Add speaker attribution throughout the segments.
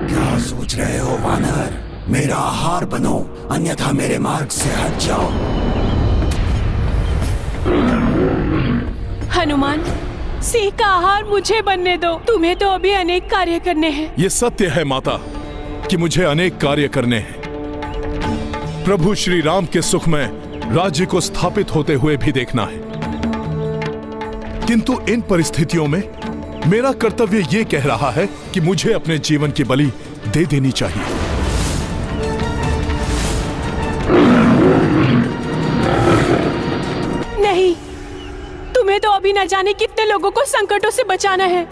Speaker 1: क्या सोच रहे हो वानर? मेरा आहार बनो, अन्यथा मेरे मार्ग से हट जाओ।
Speaker 2: हनुमान, सिंह का आहार मुझे बनने दो। तुम्हें तो अभी अनेक कार्य करने हैं।
Speaker 3: ये सत्य है माता कि मुझे अनेक कार्य करने हैं। प्रभु श्री राम के सुख में राज्य को स्थापित होते हुए भी देखना है, किंतु इन परिस्थितियों में मेरा कर्तव्य ये कह रहा है कि मुझे अपने जीवन की बलि दे देनी चाहिए।
Speaker 2: नहीं, तुम्हें तो अभी न जाने कितने लोगों को संकटों से बचाना है।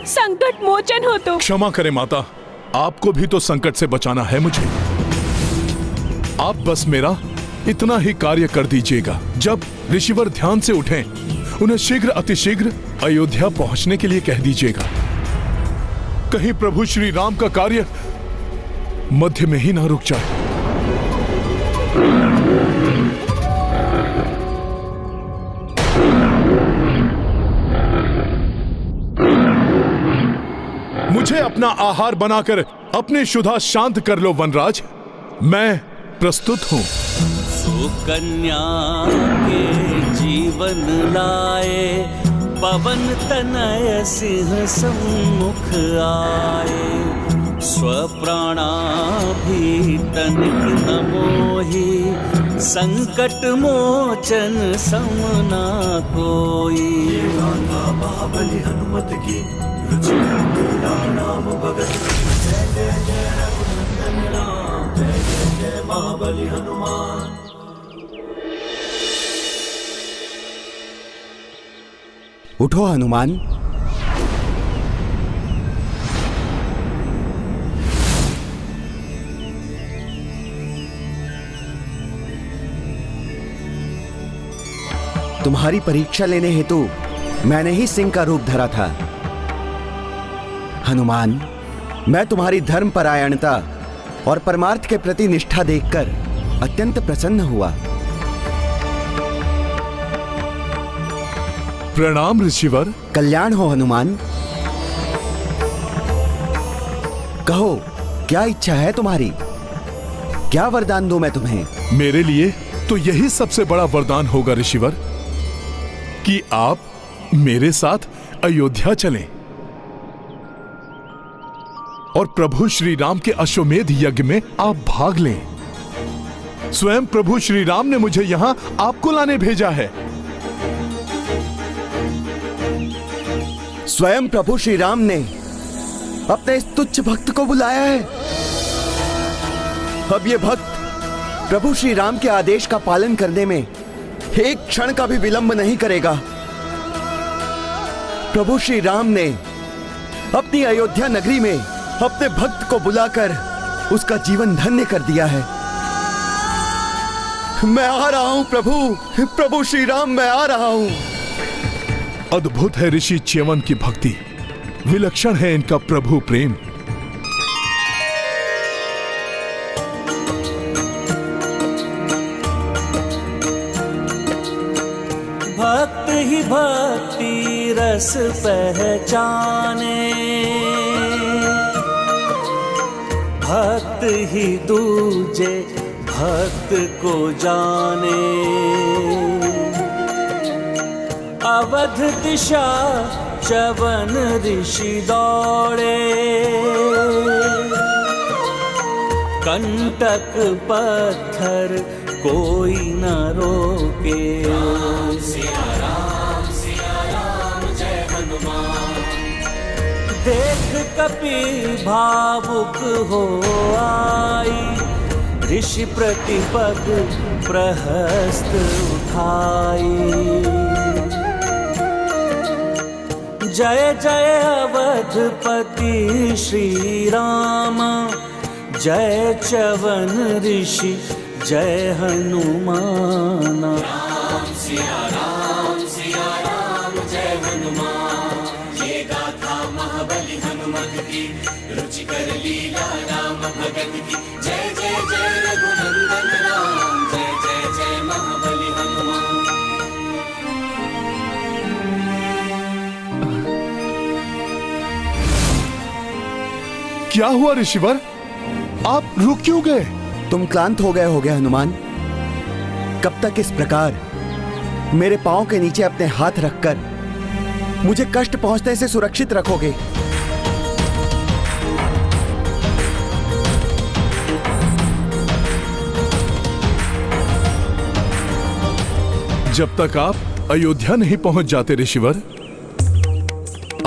Speaker 2: संकट मोचन हो तो।
Speaker 3: क्षमा करें माता, आपको भी तो संकट से बचाना है मुझे। आप बस मेरा इतना ही कार्य कर दीजिएगा। जब ऋषिवर ध्यान से उठें, उन्हें शीघ्र अतिशीघ्र अयोध्या पहुंचने के लिए कह दीजिएगा। कहीं प्रभु श्री राम का कार्य मध्य में ही ना रुक जाए। मुझे अपना आहार बनाकर अपनी क्षुधा शांत कर लो वनराज, मैं प्रस्तुत हूं।
Speaker 4: सुकन्या के जीवन लाए, पवन तनय सिंह सम्मुख आए। स्वप्राणा भी तनिक न मोहि, संकट मोचन समना कोई।
Speaker 1: महाबली हनुमत की रुचि नाम भगत। जय जय जय रघुनंदन राम, जय जय जय महाबली हनुमान। उठो हनुमान। तुम्हारी परीक्षा लेने हेतु मैंने ही सिंह का रूप धरा था। हनुमान, मैं तुम्हारी धर्मपरायणता और परमार्थ के प्रति निष्ठा देखकर अत्यंत प्रसन्न हुआ।
Speaker 3: प्रणाम ऋषिवर।
Speaker 1: कल्याण हो हनुमान। कहो, क्या इच्छा है तुम्हारी? क्या वरदान दूं मैं तुम्हें?
Speaker 3: मेरे लिए तो यही सबसे बड़ा वरदान होगा ऋषिवर कि आप मेरे साथ अयोध्या चलें और प्रभु श्री राम के अश्वमेध यज्ञ में आप भाग लें। स्वयं प्रभु श्री राम ने मुझे यहां आपको लाने भेजा है।
Speaker 1: स्वयं प्रभु श्री राम ने अपने इस तुच्छ भक्त को बुलाया है। अब ये भक्त प्रभु श्री राम के आदेश का पालन करने में एक क्षण का भी विलंब नहीं करेगा। प्रभु श्री राम ने अपनी अयोध्या नगरी में अपने भक्त को बुलाकर उसका जीवन धन्य कर दिया है। मैं आ रहा हूं प्रभु श्री राम, मैं आ रहा हूं।
Speaker 3: अद्भुत है ऋषि च्यवन की भक्ति, विलक्षण है इनका प्रभु प्रेम।
Speaker 4: भक्त ही भक्ति रस पहचाने, भक्त ही दूजे भक्त को जाने। अवध दिशा च्यवन ऋषि दौड़े, कंटक पत्थर कोई न रोके। सिया राम जय हनुमान। देख कपि भावुक हो आई, ऋषि प्रतिपद प्रहस्त उठाई। जय जय अवधपति श्री राम, जय च्यवन ऋषि जय हनुमान। राम सिया राम जय हनुमान। ये गाथा महाबली हनुमत की, रुचिकर लीला राम भगत की। जय जय जय रघुनंदन राम, जय जय जय महाबली हनुमान।
Speaker 3: क्या हुआ ऋषिवर? आप रुक क्यों गए?
Speaker 5: तुम क्लांत हो गए हनुमान। कब तक इस प्रकार मेरे पांव के नीचे अपने हाथ रखकर मुझे कष्ट पहुंचने से सुरक्षित रखोगे?
Speaker 3: जब तक आप अयोध्या नहीं पहुंच जाते ऋषिवर,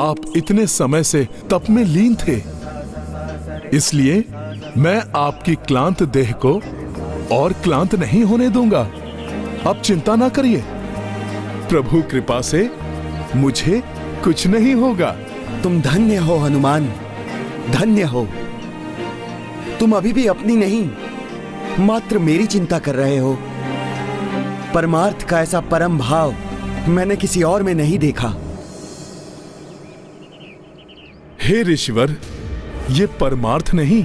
Speaker 3: आप इतने समय से तप में लीन थे, इसलिए मैं आपकी क्लांत देह को और क्लांत नहीं होने दूंगा। आप चिंता ना करिए, प्रभु कृपा से मुझे कुछ नहीं होगा।
Speaker 5: तुम धन्य हो हनुमान, धन्य हो। तुम अभी भी अपनी नहीं, मात्र मेरी चिंता कर रहे हो। परमार्थ का ऐसा परम भाव मैंने किसी और में नहीं देखा।
Speaker 3: हे ऋषिवर, ये परमार्थ नहीं,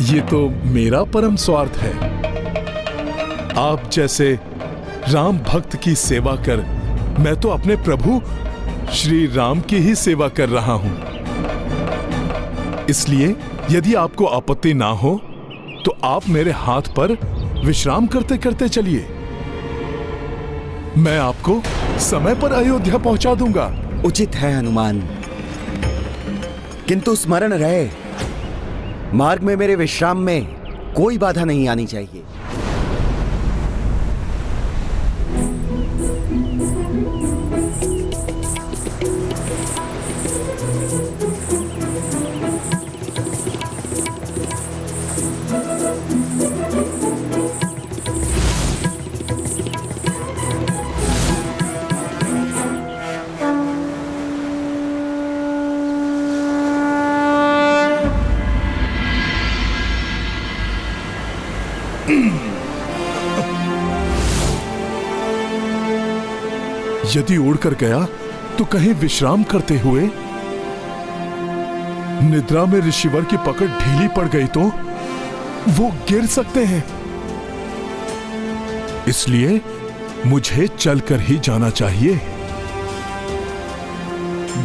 Speaker 3: ये तो मेरा परम स्वार्थ है। आप जैसे राम भक्त की सेवा कर मैं तो अपने प्रभु श्री राम की ही सेवा कर रहा हूं। इसलिए यदि आपको आपत्ति ना हो तो आप मेरे हाथ पर विश्राम करते करते चलिए। मैं आपको समय पर अयोध्या पहुंचा दूंगा।
Speaker 5: उचित है हनुमान, किंतु स्मरण रहे, मार्ग में मेरे विश्राम में कोई बाधा नहीं आनी चाहिए।
Speaker 3: यदि उड़कर गया तो कहीं विश्राम करते हुए निद्रा में ऋषिवर की पकड़ ढीली पड़ गई तो वो गिर सकते हैं। इसलिए मुझे चलकर ही जाना चाहिए।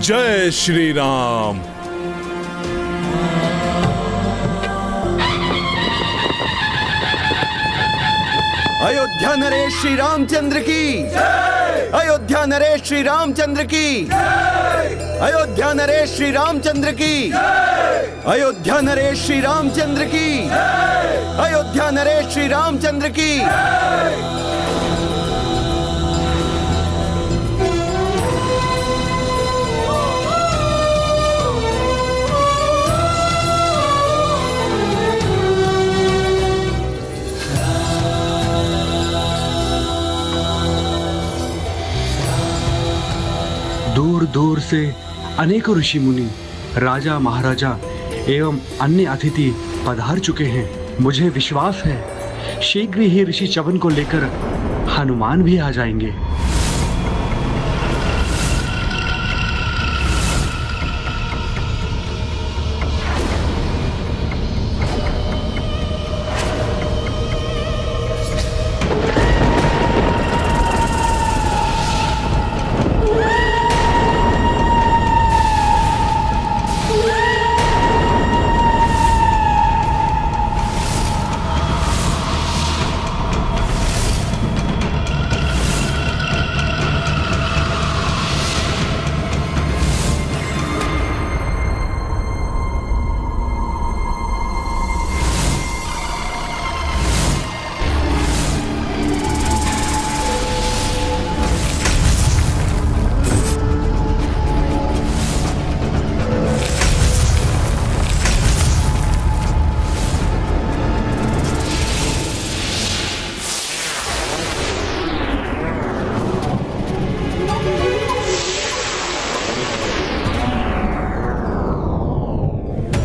Speaker 3: जय श्री राम।
Speaker 5: अयोध्या नरेश श्री रामचंद्र की, अयोध्या नरेश श्री रामचंद्र की, अयोध्या नरेश श्री रामचंद्र की, अयोध्या नरेश श्री रामचंद्र की, अयोध्या नरेश श्री रामचंद्र की।
Speaker 6: दूर दूर से अनेकों ऋषि मुनि, राजा महाराजा एवं अन्य अतिथि पधार चुके हैं। मुझे विश्वास है शीघ्र ही ऋषि च्यवन को लेकर हनुमान भी आ जाएंगे।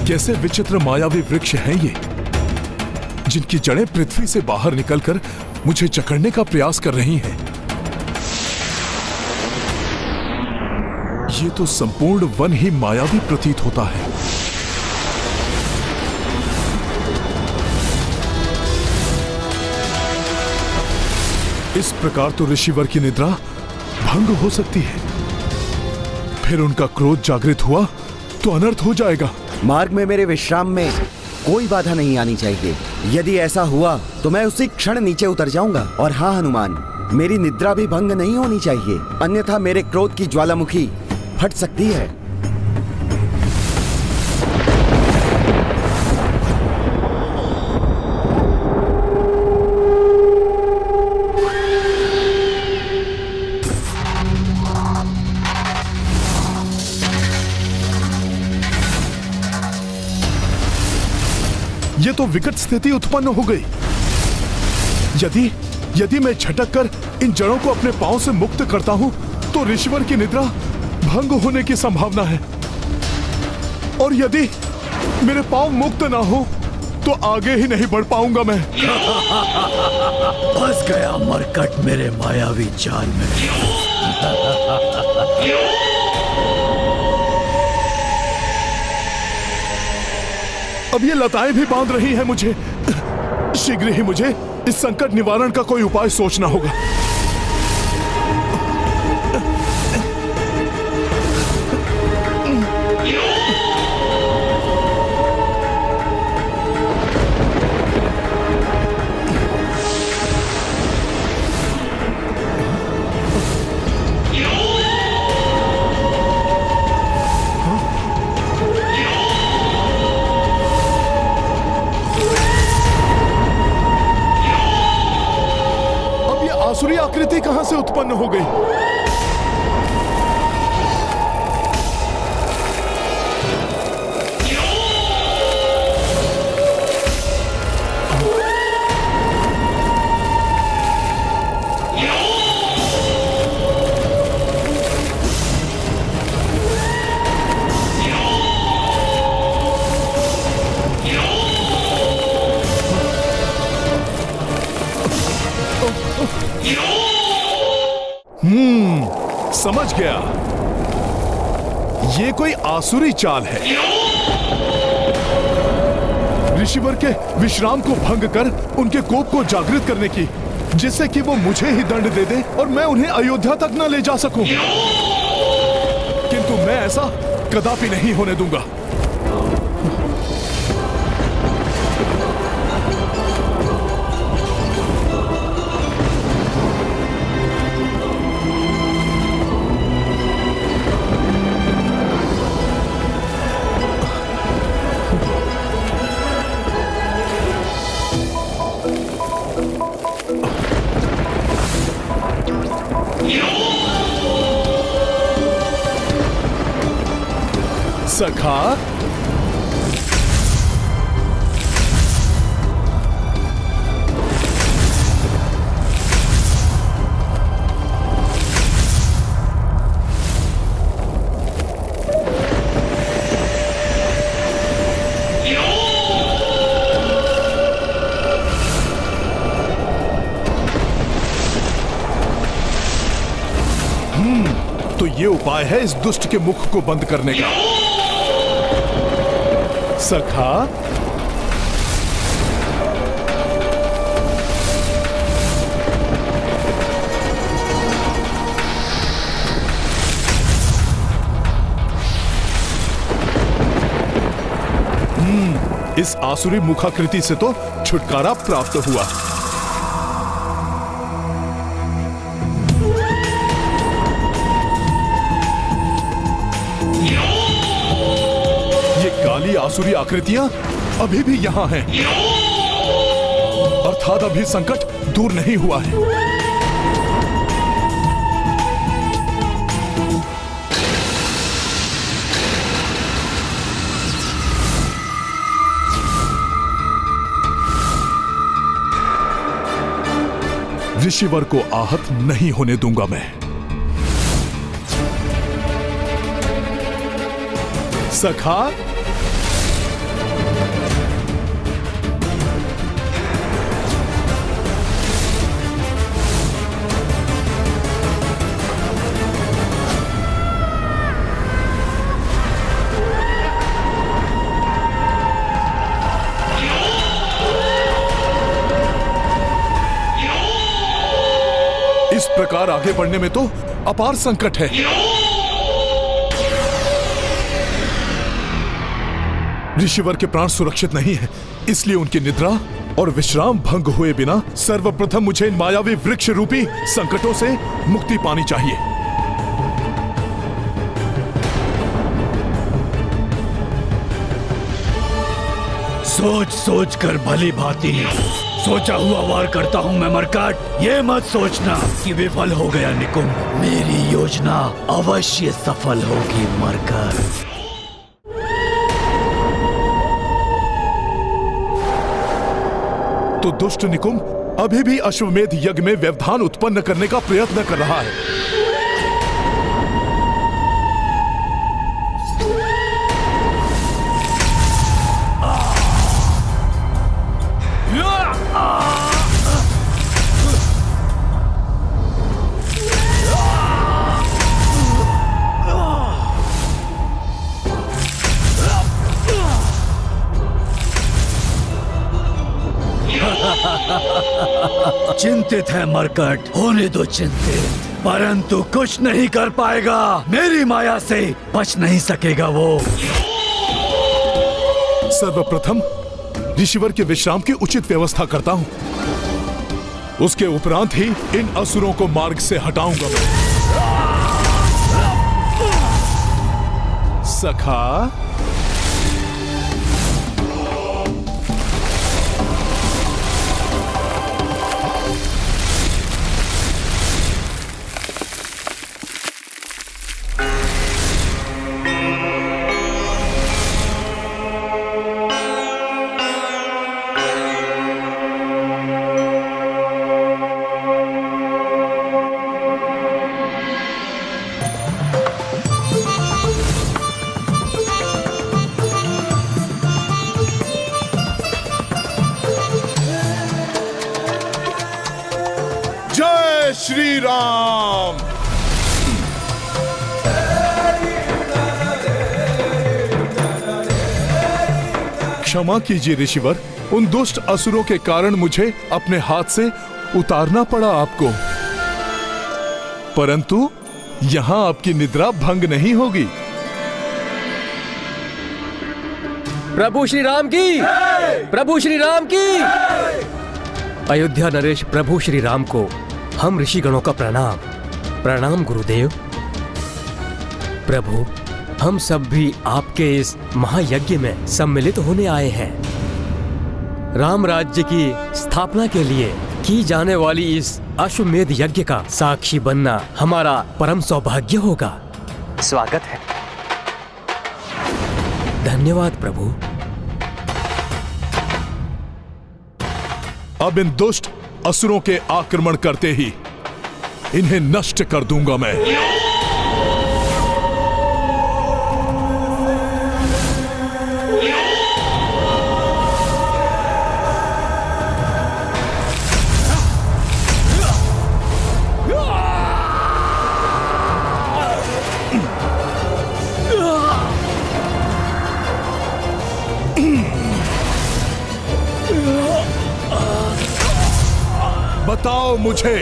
Speaker 3: कैसे विचित्र मायावी वृक्ष हैं ये, जिनकी जड़ें पृथ्वी से बाहर निकलकर मुझे जकड़ने का प्रयास कर रही हैं। ये तो संपूर्ण वन ही मायावी प्रतीत होता है। इस प्रकार तो ऋषिवर की निद्रा भंग हो सकती है। फिर उनका क्रोध जागृत हुआ तो अनर्थ हो जाएगा।
Speaker 5: मार्ग में मेरे विश्राम में कोई बाधा नहीं आनी चाहिए। यदि ऐसा हुआ तो मैं उसी क्षण नीचे उतर जाऊंगा। और हाँ हनुमान, मेरी निद्रा भी भंग नहीं होनी चाहिए, अन्यथा मेरे क्रोध की ज्वालामुखी फट सकती है।
Speaker 3: ये तो विकट स्थिति उत्पन्न हो गई। यदि मैं झटक कर इन जड़ों को अपने पांव से मुक्त करता हूं तो ऋषिवर की निद्रा भंग होने की संभावना है। और यदि मेरे पांव मुक्त ना हो तो आगे ही नहीं बढ़ पाऊंगा मैं।
Speaker 1: फंस गया मरकट मेरे मायावी जाल में।
Speaker 3: अब ये लताएं भी बांध रही हैं मुझे। शीघ्र ही मुझे इस संकट निवारण का कोई उपाय सोचना होगा। आसुरी आकृति कहां से उत्पन्न हो गई? समझ गया, ये कोई आसुरी चाल है। ऋषिवर के विश्राम को भंग कर उनके कोप को जागृत करने की, जिससे कि वो मुझे ही दंड दे दे और मैं उन्हें अयोध्या तक न ले जा सकूं। किंतु मैं ऐसा कदापि नहीं होने दूंगा। सखा, तो ये उपाय है इस दुष्ट के मुख को बंद करने का। सखा, इस आसुरी मुखाकृति से तो छुटकारा प्राप्त हुआ। काली आसुरी आकृतियां अभी भी यहां हैं, अर्थात अभी संकट दूर नहीं हुआ है। ऋषिवर को आहत नहीं होने दूंगा मैं। सखा, इस प्रकार आगे बढ़ने में तो अपार संकट है। ऋषिवर के प्राण सुरक्षित नहीं है, इसलिए उनकी निद्रा और विश्राम भंग हुए बिना सर्वप्रथम मुझे इन मायावी वृक्ष रूपी संकटों से मुक्ति पानी चाहिए।
Speaker 1: सोच सोच कर भली भांति सोचा हुआ वार करता हूँ मैं मरकट। ये मत सोचना कि विफल हो गया निकुंभ, मेरी योजना अवश्य सफल होगी मरकट।
Speaker 3: तो दुष्ट निकुंभ अभी भी अश्वमेध यज्ञ में व्यवधान उत्पन्न करने का प्रयत्न कर रहा है।
Speaker 1: चिंतित है मरकट, होने दो चिंतित, परंतु कुछ नहीं कर पाएगा। मेरी माया से बच नहीं सकेगा वो।
Speaker 3: सर्वप्रथम ऋषिवर के विश्राम की उचित व्यवस्था करता हूं, उसके उपरांत ही इन असुरों को मार्ग से हटाऊंगा मैं। सखा, जय श्री राम। क्षमा कीजिए ऋषिवर, उन दुष्ट असुरों के कारण मुझे अपने हाथ से उतारना पड़ा आपको, परंतु यहां आपकी निद्रा भंग नहीं होगी।
Speaker 7: प्रभु श्री राम की, प्रभु श्री राम की। अयोध्या नरेश प्रभु श्री राम को हम ऋषिगणों का प्रणाम। प्रणाम गुरुदेव। प्रभु, हम सब भी आपके इस महायज्ञ में सम्मिलित होने आए हैं। राम राज्य की स्थापना के लिए की जाने वाली इस अश्वमेध यज्ञ का साक्षी बनना हमारा परम सौभाग्य होगा। स्वागत है। धन्यवाद प्रभु।
Speaker 3: अब इन दुष्ट असुरों के आक्रमण करते ही इन्हें नष्ट कर दूंगा मैं। बताओ मुझे,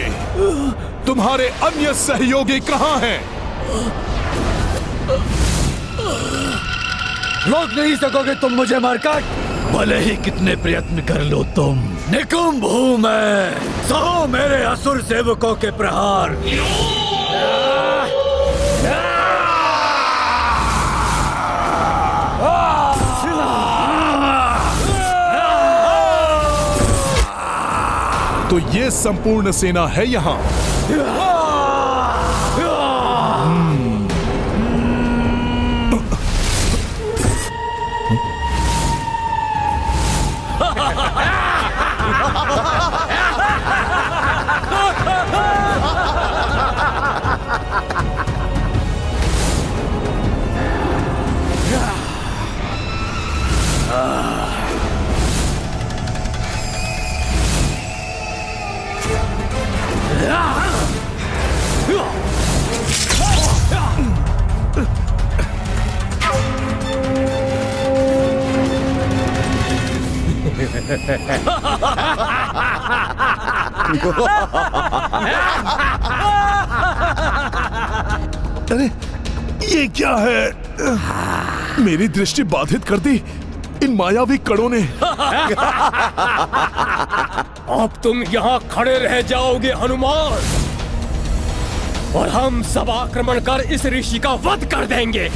Speaker 3: तुम्हारे अन्य सहयोगी कहां हैं?
Speaker 1: रोक नहीं सकोगे तुम मुझे मरकट, भले ही कितने प्रयत्न कर लो तुम। निकुंभ हूं मैं, सहो मेरे असुर सेवकों के प्रहार।
Speaker 3: तो ये संपूर्ण सेना है यहां। अरे ये क्या है? मेरी दृष्टि बाधित कर दी। इन मायावी कणों ने।
Speaker 7: अब तुम यहाँ खड़े रह जाओगे हनुमान, और हम सब आक्रमण कर इस ऋषि का वध कर देंगे।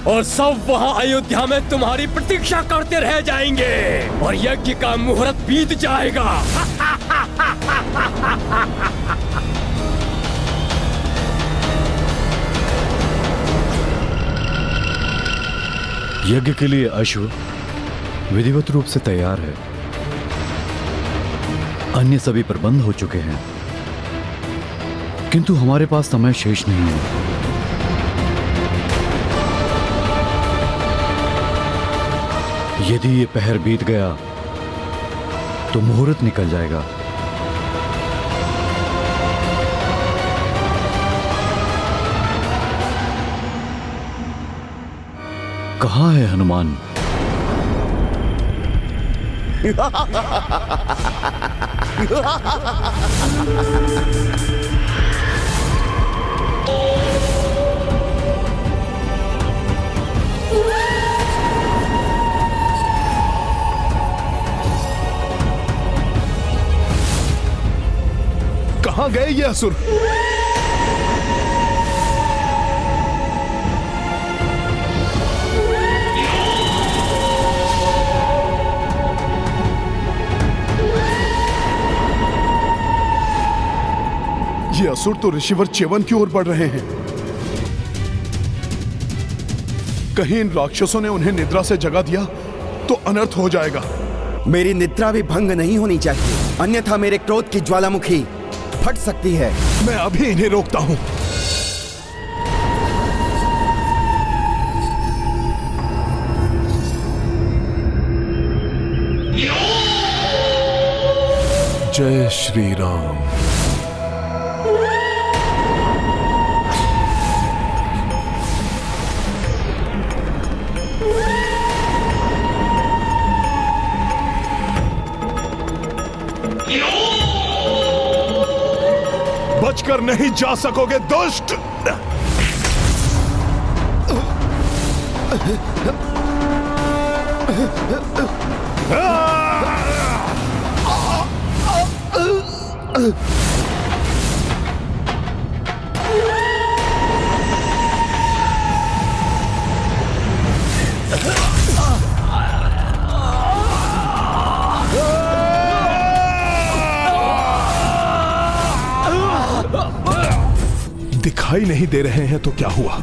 Speaker 7: और सब वहाँ अयोध्या में तुम्हारी प्रतीक्षा करते रह जाएंगे, और यज्ञ का मुहूर्त बीत जाएगा।
Speaker 1: यज्ञ के लिए अश्व विधिवत रूप से तैयार है। अन्य सभी प्रबंध हो चुके हैं, किंतु हमारे पास समय शेष नहीं है। यदि ये पहर बीत गया तो मुहूर्त निकल जाएगा। कहाँ है हनुमान?
Speaker 3: कहाँ गए ये असुर? ये असुर तो ऋषिवर च्यवन की ओर बढ़ रहे हैं। कहीं इन राक्षसों ने उन्हें निद्रा से जगा दिया तो अनर्थ हो जाएगा।
Speaker 5: मेरी निद्रा भी भंग नहीं होनी चाहिए, अन्यथा मेरे क्रोध की ज्वालामुखी फट सकती है।
Speaker 3: मैं अभी इन्हें रोकता हूं। जय श्री राम। बचकर नहीं जा सकोगे दुष्ट। दिखाई नहीं दे रहे हैं तो क्या हुआ,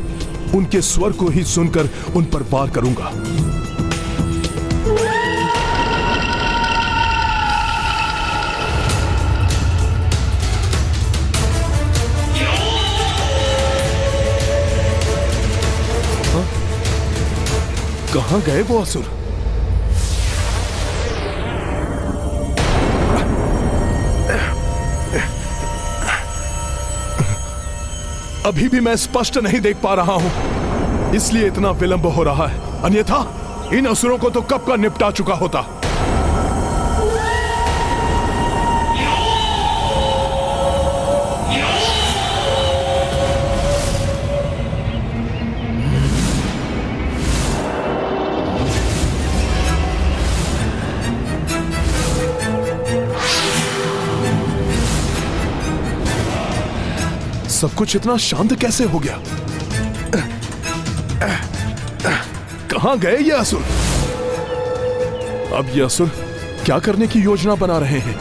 Speaker 3: उनके स्वर को ही सुनकर उन पर वार करूंगा। कहां गए वो असुर? अभी भी मैं स्पष्ट नहीं देख पा रहा हूं, इसलिए इतना विलंब हो रहा है, अन्यथा इन असुरों को तो कब का निपटा चुका होता। सब कुछ इतना शांत कैसे हो गया? कहां गए ये असुर? अब ये असुर क्या करने की योजना बना रहे हैं?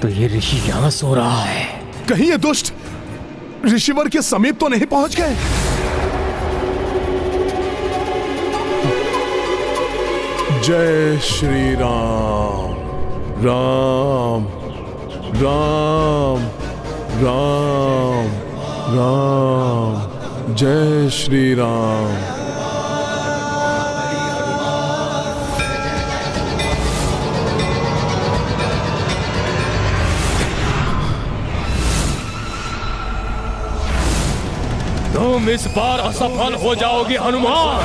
Speaker 7: तो ये ऋषि यहां सो रहा है।
Speaker 3: कहीं ये दुष्ट ऋषिवर के समीप तो नहीं पहुंच गए? जय श्री राम। राम राम राम राम। जय श्री राम।
Speaker 7: तुम इस बार असफल हो जाओगे हनुमान,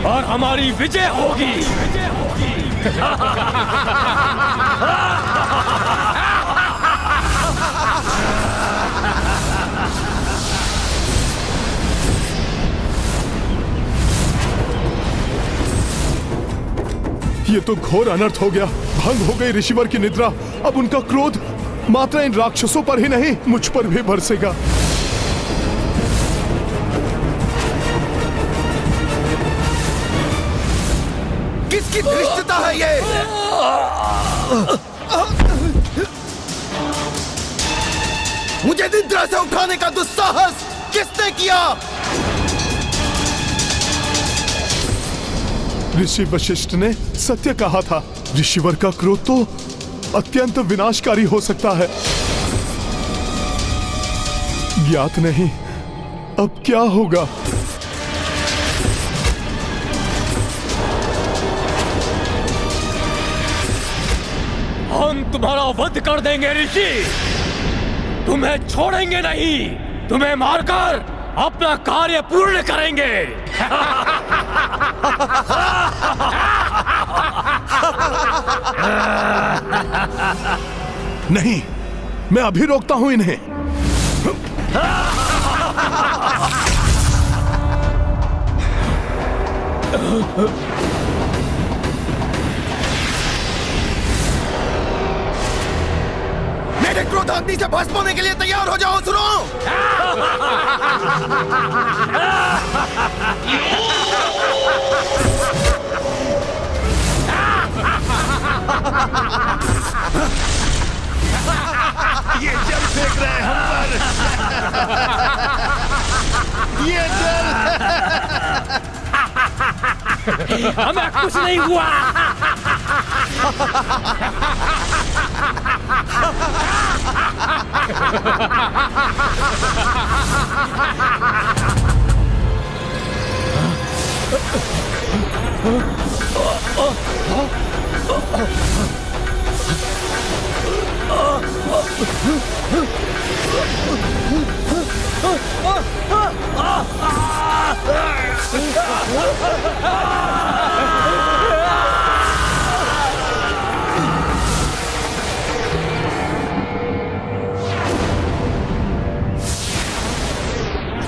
Speaker 7: और हमारी विजय होगी।
Speaker 3: ये तो घोर अनर्थ हो गया। भंग हो गई ऋषिवर की निद्रा। अब उनका क्रोध मात्र इन राक्षसों पर ही नहीं, मुझ पर भी बरसेगा।
Speaker 5: किसकी धृष्टता है ये? मुझे निद्रा से उठाने का दुस्साहस किसने किया?
Speaker 3: ऋषि वशिष्ठ ने सत्य कहा था। ऋषिवर का क्रोध तो अत्यंत विनाशकारी हो सकता है। ज्ञात नहीं अब क्या होगा।
Speaker 7: हम तुम्हारा वध कर देंगे ऋषि, तुम्हें छोड़ेंगे नहीं, तुम्हें मारकर अपना कार्य पूर्ण करेंगे।
Speaker 3: नहीं, मैं अभी रोकता हूं इन्हें।
Speaker 5: मेरे क्रोधाग्नि से भस्म होने के लिए तैयार हो जाओ। सुनो,
Speaker 1: ये जल फेंक रहे हैं हम पर। ये जल
Speaker 7: हमें कुछ नहीं हुआ।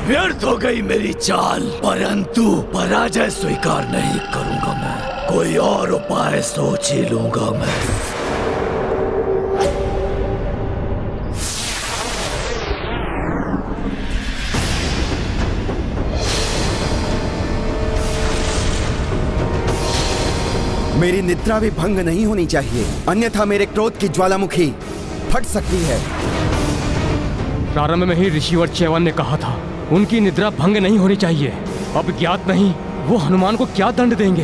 Speaker 1: व्यर्थ हो गई मेरी चाल, परंतु पराजय स्वीकार नहीं करूंगा मैं। कोई और उपाय सोच ही लूंगा मैं।
Speaker 5: मेरी निद्रा भी भंग नहीं होनी चाहिए, अन्यथा मेरे क्रोध की ज्वालामुखी फट सकती है।
Speaker 7: प्रारंभ में ही ऋषिवर च्यवन ने कहा था उनकी निद्रा भंग नहीं होनी चाहिए। अब ज्ञात नहीं वो हनुमान को क्या दंड देंगे।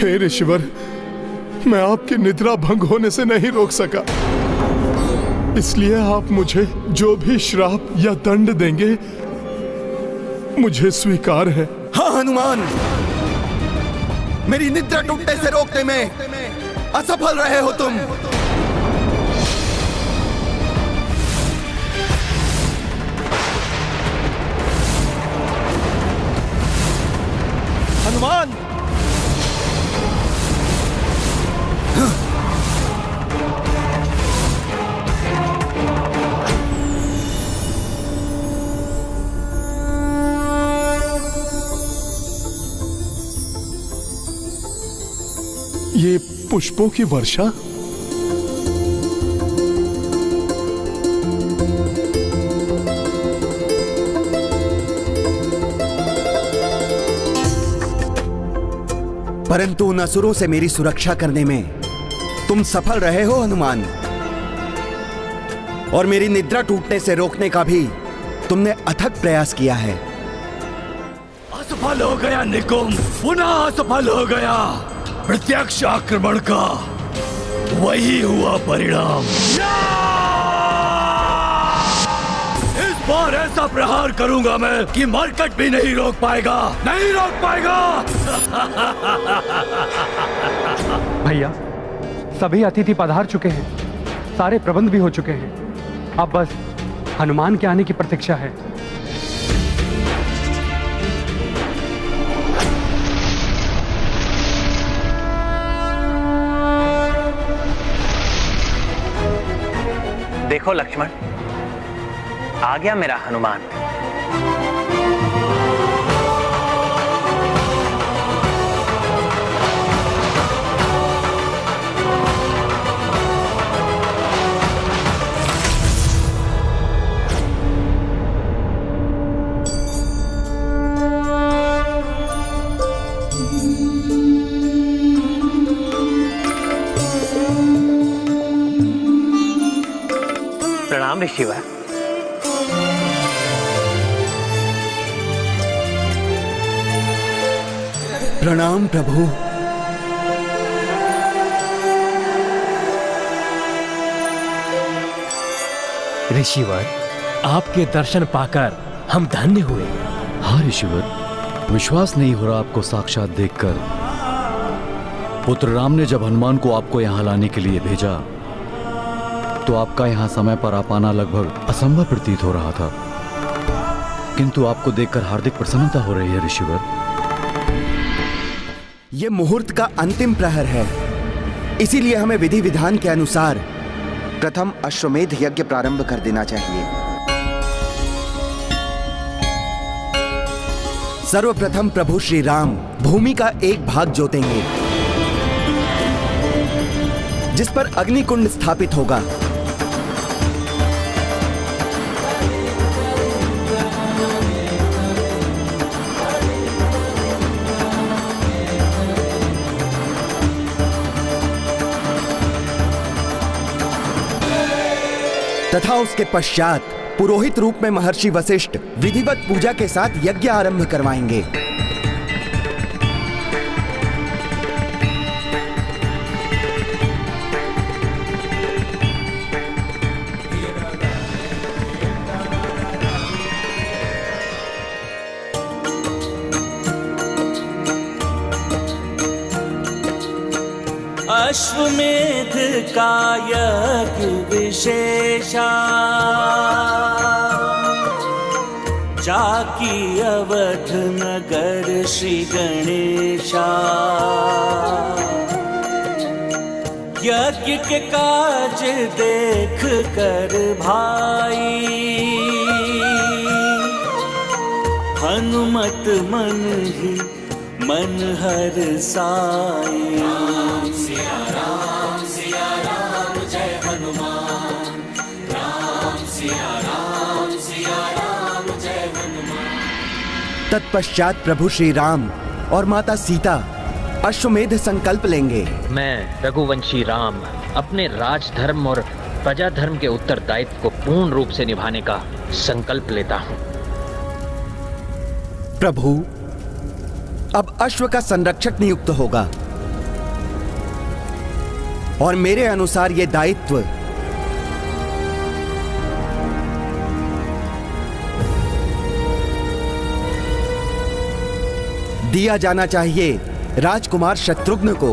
Speaker 3: हे ऋषिवर, मैं आपकी निद्रा भंग होने से नहीं रोक सका, इसलिए आप मुझे जो भी श्राप या दंड देंगे मुझे स्वीकार है।
Speaker 5: हाँ हनुमान, मेरी निद्रा टूटने से रोकने में असफल रहे हो तुम। हनुमान,
Speaker 3: ये पुष्पों की वर्षा।
Speaker 5: परंतु उन असुरों से मेरी सुरक्षा करने में तुम सफल रहे हो हनुमान, और मेरी निद्रा टूटने से रोकने का भी तुमने अथक प्रयास किया है।
Speaker 1: असफल हो गया निकुंभ, पुनः असफल हो गया। प्रत्यक्ष आक्रमण का वही हुआ परिणाम। इस बार ऐसा प्रहार करूंगा मैं कि मरकट भी नहीं रोक पाएगा, नहीं रोक पाएगा।
Speaker 6: भैया, सभी अतिथि पधार चुके हैं, सारे प्रबंध भी हो चुके हैं। अब बस हनुमान के आने की प्रतीक्षा है।
Speaker 8: देखो लक्ष्मण, आ गया मेरा हनुमान। प्रणाम ऋषिवर।
Speaker 5: प्रणाम प्रभु।
Speaker 7: ऋषिवर, आपके दर्शन पाकर हम धन्य हुए।
Speaker 1: हाँ ऋषिवर, विश्वास नहीं हो रहा आपको साक्षात देखकर। पुत्र राम ने जब हनुमान को आपको यहाँ लाने के लिए भेजा तो आपका यहाँ समय पर आ पाना लगभग असंभव प्रतीत हो रहा था, किंतु आपको देखकर हार्दिक प्रसन्नता हो रही है ऋषिवर।
Speaker 5: ये मुहूर्त का अंतिम प्रहर है, इसीलिए हमें विधि विधान के अनुसार प्रथम अश्वमेध यज्ञ प्रारंभ कर देना चाहिए। सर्वप्रथम प्रभु श्री राम भूमि का एक भाग जोतेंगे, जिस पर अग्निकुंड स्थापित होगा। तथा उसके पश्चात पुरोहित रूप में महर्षि वशिष्ठ विधिवत पूजा के साथ यज्ञ आरंभ करवाएंगे।
Speaker 4: अश्वमेध का यज्ञ विशेषा, जाकी अवध नगर श्री गणेशा। यज्ञ के काज देख कर भाई, हनुमत मन ही मन हर साई।
Speaker 5: तत्पश्चात प्रभु श्री राम और माता सीता अश्वमेध संकल्प लेंगे।
Speaker 8: मैं रघुवंशी राम अपने राजधर्म और प्रजा धर्म के उत्तरदायित्व को पूर्ण रूप से निभाने का संकल्प लेता हूँ।
Speaker 5: प्रभु, अब अश्व का संरक्षक नियुक्त होगा और मेरे अनुसार यह दायित्व दिया जाना चाहिए राजकुमार शत्रुघ्न को।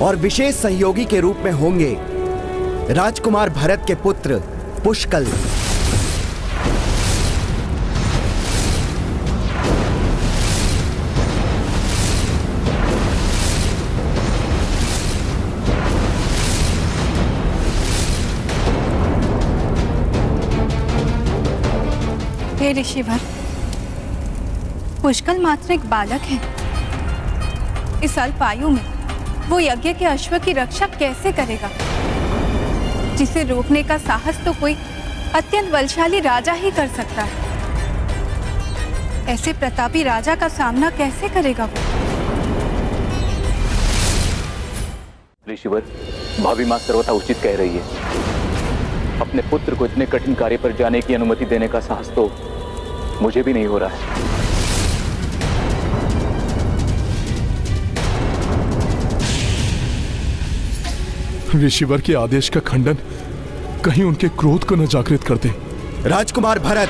Speaker 5: और विशेष सहयोगी के रूप में होंगे राजकुमार भरत के पुत्र पुष्कल।
Speaker 9: हे ऋषिवर, पुष्कल मात्र एक बालक है। इस अल्प आयु में वो यज्ञ के अश्व की रक्षा कैसे करेगा, जिसे रोकने का साहस तो कोई अत्यंत बलशाली राजा ही कर सकता है। ऐसे प्रतापी राजा का सामना कैसे करेगा वो?
Speaker 10: ऋषिवर, भाभी माँ सर्वथा उचित कह रही है। अपने पुत्र को इतने कठिन कार्य पर जाने की अनुमति देने का साहस तो मुझे भी नहीं हो रहा है।
Speaker 3: ऋषिवर के आदेश का खंडन कहीं उनके क्रोध को न जागृत कर दे।
Speaker 5: राजकुमार भरत,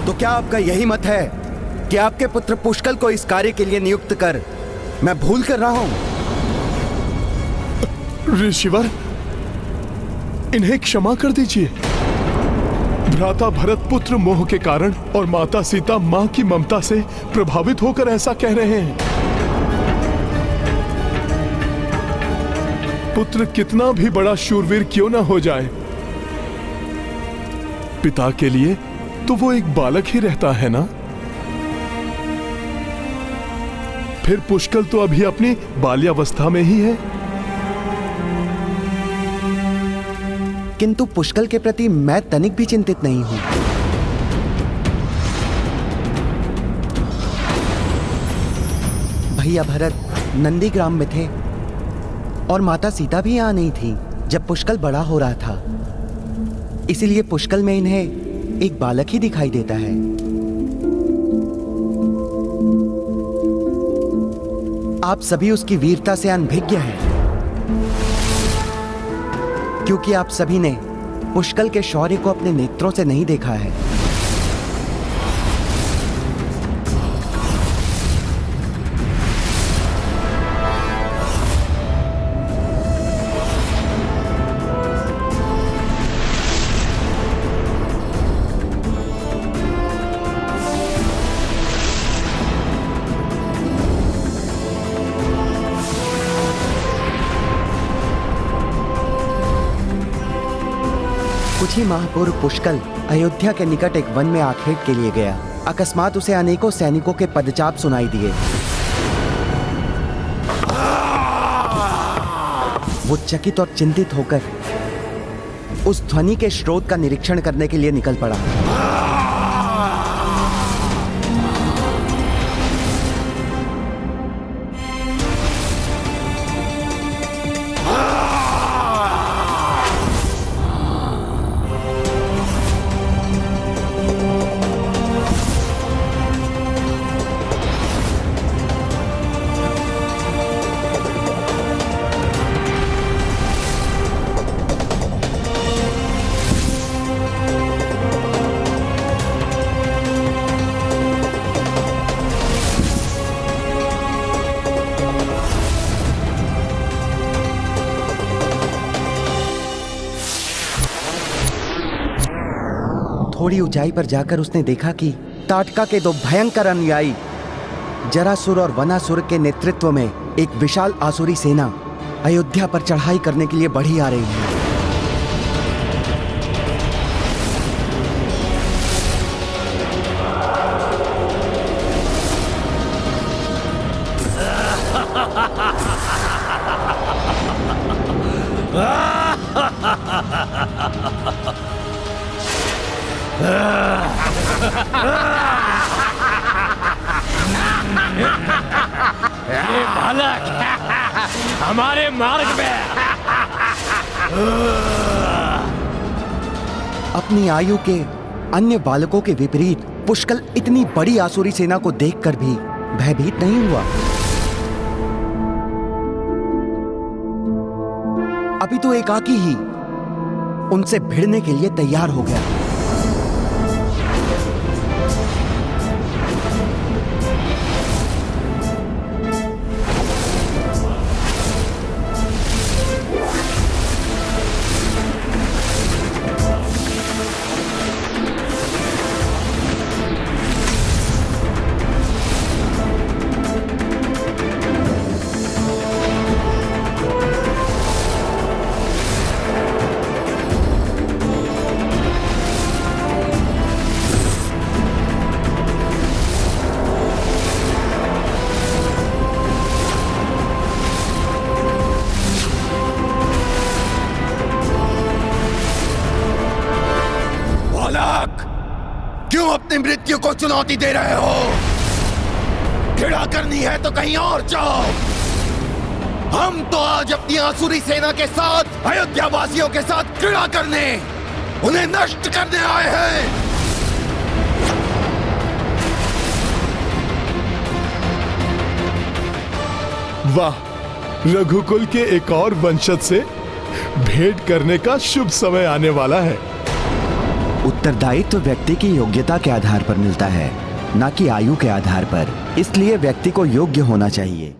Speaker 5: तो क्या आपका यही मत है कि आपके पुत्र पुष्कल को इस कार्य के लिए नियुक्त कर मैं भूल कर रहा हूं?
Speaker 3: ऋषिवर, इन्हें क्षमा कर दीजिए। भ्राता भरत पुत्र मोह के कारण और माता सीता मां की ममता से प्रभावित होकर ऐसा कह रहे हैं। पुत्र कितना भी बड़ा शूरवीर क्यों ना हो जाए, पिता के लिए तो वो एक बालक ही रहता है ना। फिर पुष्कल तो अभी अपनी बाल्यावस्था में ही है।
Speaker 5: किंतु पुष्कल के प्रति मैं तनिक भी चिंतित नहीं हूं। भैया भरत नंदीग्राम में थे और माता सीता भी यहां नहीं थी जब पुष्कल बड़ा हो रहा था। इसीलिए पुष्कल में इन्हें एक बालक ही दिखाई देता है। आप सभी उसकी वीरता से अनभिज्ञ हैं, क्योंकि आप सभी ने पुष्कल के शौर्य को अपने नेत्रों से नहीं देखा है। कुछ ही माह पूर्व पुष्कल अयोध्या के निकट एक वन में आखेट के लिए गया। अकस्मात उसे अनेकों सैनिकों के पदचाप सुनाई दिए। वो चकित और चिंतित होकर उस ध्वनि के स्रोत का निरीक्षण करने के लिए निकल पड़ा। थोड़ी ऊंचाई पर जाकर उसने देखा कि ताटका के दो भयंकर अनुयायी जरासुर और वनासुर के नेतृत्व में एक विशाल आसुरी सेना अयोध्या पर चढ़ाई करने के लिए बढ़ी आ रही है।
Speaker 7: बालक हमारे मार्ग में।
Speaker 5: अपनी आयु के अन्य बालकों के विपरीत पुष्कल इतनी बड़ी आसुरी सेना को देखकर भी भयभीत नहीं हुआ। अभी तो एकाकी ही उनसे भिड़ने के लिए तैयार हो गया। क्यों अपनी मृत्यु को चुनौती दे रहे हो? घृणा करनी है तो कहीं और जाओ। हम तो आज अपनी आसुरी सेना के साथ अयोध्या वासियों के साथ घृणा करने, उन्हें नष्ट करने आए हैं।
Speaker 3: वाह, रघुकुल के एक और वंशज से भेंट करने का शुभ समय आने वाला है।
Speaker 5: उत्तरदायित्व व्यक्ति की योग्यता के आधार पर मिलता है, न कि आयु के आधार पर। इसलिए व्यक्ति को योग्य होना चाहिए।